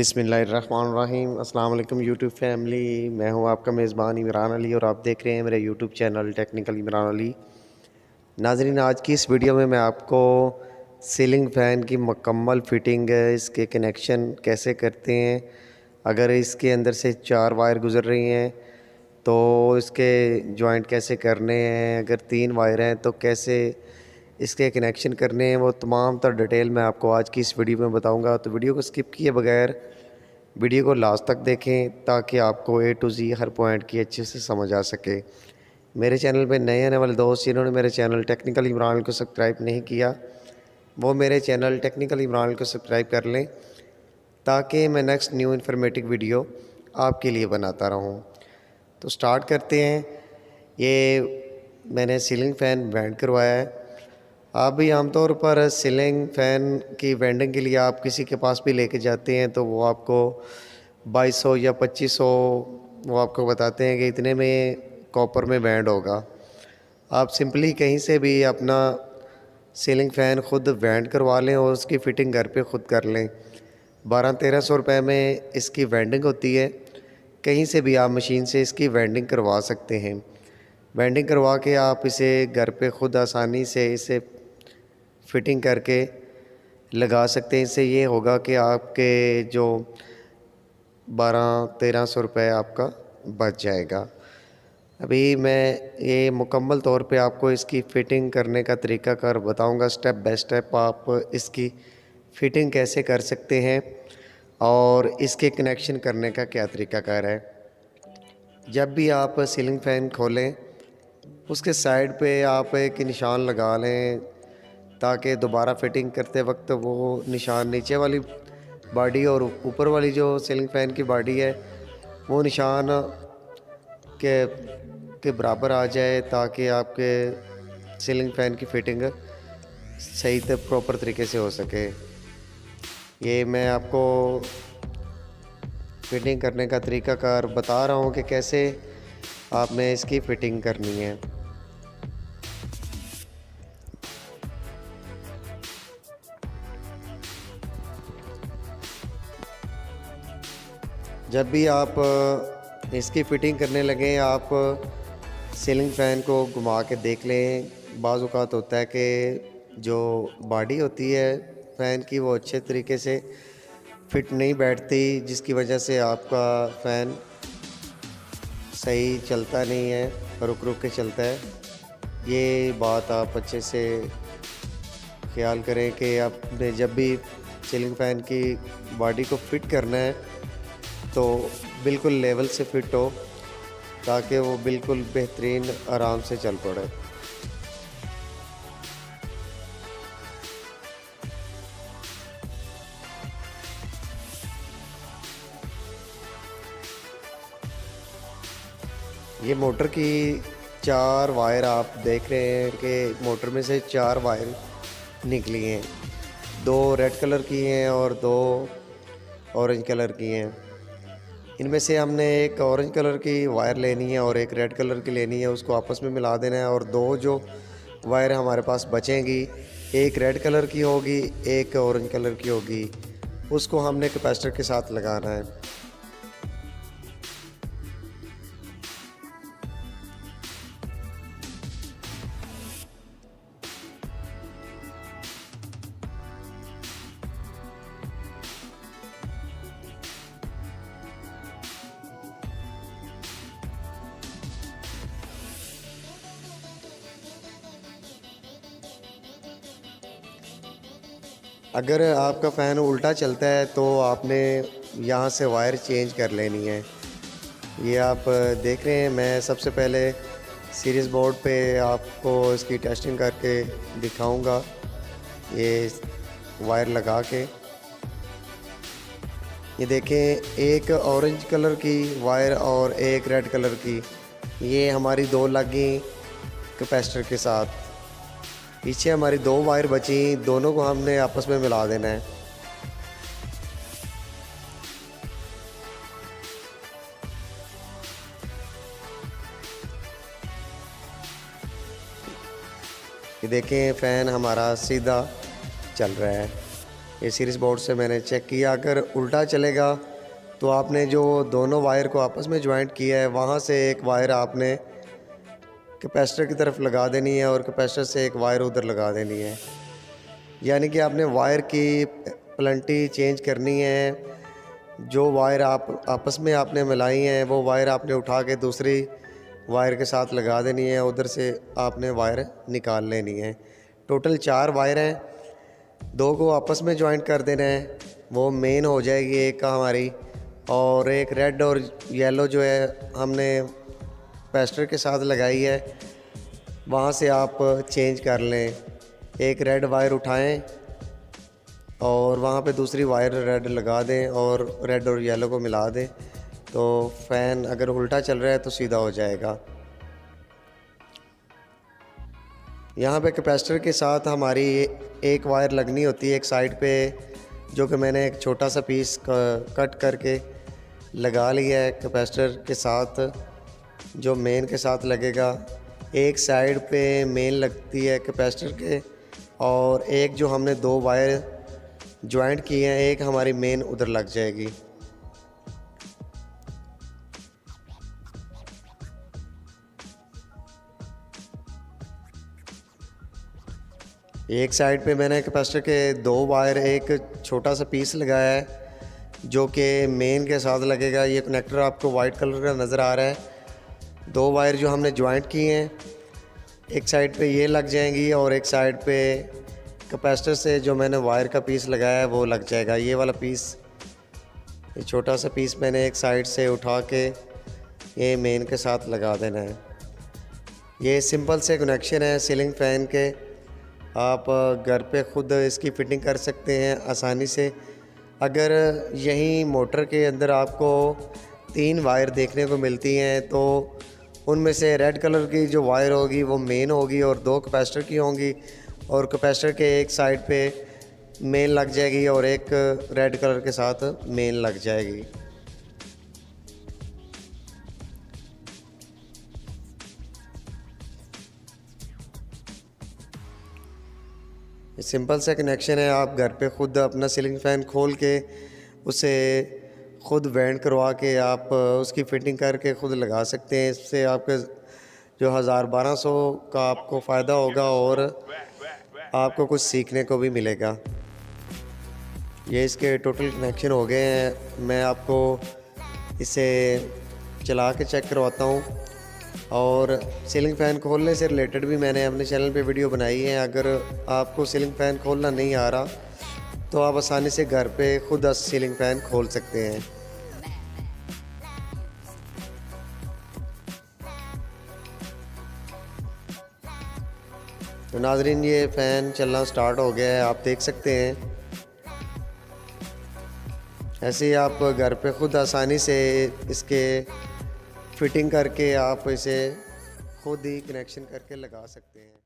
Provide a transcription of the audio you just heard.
बिस्मिल्लाहिर्रहमानिर्रहीम। अस्सलाम वालेकुम यूट्यूब फैमिली। मैं हूं आपका मेज़बान इमरान अली और आप देख रहे हैं मेरे YouTube channel technical Imran Ali. नाज़रीन, आज की इस वीडियो में मैं आपको सीलिंग फ़ैन की मुकम्मल फ़िटिंग, इसके कनेक्शन कैसे करते हैं, अगर इसके अंदर से 4 वायर गुज़र रही हैं तो इसके जॉइंट कैसे करने हैं, अगर 3 वायर हैं तो कैसे इसके कनेक्शन करने हैं, वो तमाम तर डिटेल मैं आपको आज की इस वीडियो में बताऊंगा। तो वीडियो को स्किप किए बगैर वीडियो को लास्ट तक देखें ताकि आपको ए टू ज़ी हर पॉइंट की अच्छे से समझ आ सके। मेरे चैनल पे नए आने वाले दोस्त जिन्होंने मेरे चैनल टेक्निकल इमरान को सब्सक्राइब नहीं किया, वो मेरे चैनल टेक्निकल इमरान को सब्सक्राइब कर लें ताकि मैं नेक्स्ट न्यू इन्फॉर्मेटिव वीडियो आपके लिए बनाता रहूं। तो स्टार्ट करते हैं। ये मैंने सीलिंग फ़ैन वेंड करवाया है। आप भी आमतौर पर सीलिंग फ़ैन की वेंडिंग के लिए आप किसी के पास भी लेके जाते हैं तो वो आपको 2200 या 2500 वो आपको बताते हैं कि इतने में कॉपर में बैंड होगा। आप सिंपली कहीं से भी अपना सीलिंग फ़ैन ख़ुद वेंड करवा लें और उसकी फ़िटिंग घर पे ख़ुद कर लें। 1200-1300 रुपये में इसकी वेंडिंग होती है। कहीं से भी आप मशीन से इसकी वेंडिंग करवा सकते हैं। वेंडिंग करवा के आप इसे घर पे ख़ुद आसानी से इसे फ़िटिंग करके लगा सकते हैं। इससे ये होगा कि आपके जो 1200-1300 रुपये आपका बच जाएगा। अभी मैं ये मुकम्मल तौर पे आपको इसकी फ़िटिंग करने का तरीक़ाकार बताऊंगा। स्टेप बाय स्टेप आप इसकी फ़िटिंग कैसे कर सकते हैं और इसके कनेक्शन करने का क्या तरीक़ाकार है। जब भी आप सीलिंग फ़ैन खोलें उसके साइड पे आप एक निशान लगा लें ताकि दोबारा फ़िटिंग करते वक्त वो निशान नीचे वाली बॉडी और ऊपर वाली जो सीलिंग फ़ैन की बॉडी है वो निशान के बराबर आ जाए ताकि आपके सीलिंग फ़ैन की फ़िटिंग सही से प्रॉपर तरीके से हो सके। ये मैं आपको फ़िटिंग करने का तरीक़ाकार बता रहा हूँ कि कैसे आपने इसकी फ़िटिंग करनी है। जब भी आप इसकी फ़िटिंग करने लगें आप सीलिंग फ़ैन को घुमा के देख लें। बाज़ औक़ात होता है कि जो बॉडी होती है फ़ैन की वो अच्छे तरीके से फिट नहीं बैठती, जिसकी वजह से आपका फ़ैन सही चलता नहीं है, रुक रुक के चलता है। ये बात आप अच्छे से ख्याल करें कि आपने जब भी सीलिंग फ़ैन की बॉडी को फ़िट करना है तो बिल्कुल लेवल से फ़िट हो ताकि वो बिल्कुल बेहतरीन आराम से चल पड़े। ये मोटर की 4 वायर आप देख रहे हैं कि मोटर में से 4 वायर निकली हैं। 2 रेड कलर की हैं और 2 ऑरेंज कलर की हैं। इनमें से हमने एक ऑरेंज कलर की वायर लेनी है और एक रेड कलर की लेनी है, उसको आपस में मिला देना है और 2 जो वायर हमारे पास बचेंगी, एक रेड कलर की होगी, एक ऑरेंज कलर की होगी, उसको हमने कैपेसिटर के साथ लगाना है। अगर आपका फ़ैन उल्टा चलता है तो आपने यहाँ से वायर चेंज कर लेनी है। ये आप देख रहे हैं, मैं सबसे पहले सीरीज़ बोर्ड पे आपको इसकी टेस्टिंग करके दिखाऊंगा। ये वायर लगा के ये देखें, एक ऑरेंज कलर की वायर और एक रेड कलर की, ये हमारी 2 लगी कैपेसिटर के साथ। पीछे हमारी 2 वायर बची, दोनों को हमने आपस में मिला देना है। ये देखें, फ़ैन हमारा सीधा चल रहा है। ये सीरीज बोर्ड से मैंने चेक किया। अगर उल्टा चलेगा तो आपने जो दोनों वायर को आपस में ज्वाइंट किया है वहाँ से एक वायर आपने कैपेसिटर की तरफ लगा देनी है और कैपेसिटर से एक वायर उधर लगा देनी है। यानी कि आपने वायर की प्लंटी चेंज करनी है। जो वायर आप आपस में आपने मिलाई हैं वो वायर आपने उठा के दूसरी वायर के साथ लगा देनी है, उधर से आपने वायर निकाल लेनी है। टोटल 4 वायर हैं, 2 को आपस में ज्वाइंट कर देना है, वो मेन हो जाएगी एक का हमारी, और एक रेड और येलो जो है हमने कैपेसिटर के साथ लगाई है, वहाँ से आप चेंज कर लें। एक रेड वायर उठाएं और वहाँ पे दूसरी वायर रेड लगा दें और रेड और येलो को मिला दें, तो फ़ैन अगर उल्टा चल रहा है तो सीधा हो जाएगा। यहाँ पे कैपेसिटर के साथ हमारी एक वायर लगनी होती है एक साइड पे, जो कि मैंने एक छोटा सा पीस कट करके लगा लिया है कैपेसिटर के साथ, जो मेन के साथ लगेगा। एक साइड पे मेन लगती है कैपेसिटर के, और एक जो हमने 2 वायर ज्वाइंट किए हैं एक हमारी मेन उधर लग जाएगी। एक साइड पे मैंने कैपेसिटर के 2 वायर एक छोटा सा पीस लगाया है जो कि मेन के साथ लगेगा। ये कनेक्टर आपको वाइट कलर का नज़र आ रहा है। 2 वायर जो हमने ज्वाइंट किए हैं एक साइड पे ये लग जाएंगी और एक साइड पे कैपेसिटर से जो मैंने वायर का पीस लगाया है वो लग जाएगा। ये वाला पीस, ये छोटा सा पीस मैंने एक साइड से उठा के ये मेन के साथ लगा देना है। ये सिंपल से कनेक्शन है सीलिंग फ़ैन के, आप घर पे ख़ुद इसकी फ़िटिंग कर सकते हैं आसानी से। अगर यहीं मोटर के अंदर आपको 3 वायर देखने को मिलती हैं तो उनमें से रेड कलर की जो वायर होगी वो मेन होगी और 2 कैपेसिटर की होंगी, और कैपेसिटर के एक साइड पे मेन लग जाएगी और एक रेड कलर के साथ मेन लग जाएगी। सिंपल सा कनेक्शन है, आप घर पे ख़ुद अपना सीलिंग फ़ैन खोल के उसे ख़ुद वेंड करवा के आप उसकी फ़िटिंग करके ख़ुद लगा सकते हैं। इससे आपके जो 1000-1200 का आपको फ़ायदा होगा और आपको कुछ सीखने को भी मिलेगा। ये इसके टोटल कनेक्शन हो गए हैं। मैं आपको इसे चला के चेक करवाता हूँ, और सीलिंग फ़ैन खोलने से रिलेटेड भी मैंने अपने चैनल पे वीडियो बनाई है। अगर आपको सीलिंग फ़ैन खोलना नहीं आ रहा तो आप आसानी से घर पे ख़ुद सीलिंग फ़ैन खोल सकते हैं। तो नाज़रीन, ये फ़ैन चलना स्टार्ट हो गया है, आप देख सकते हैं। ऐसे ही आप घर पे ख़ुद आसानी से इसके फ़िटिंग करके आप इसे खुद ही कनेक्शन करके लगा सकते हैं।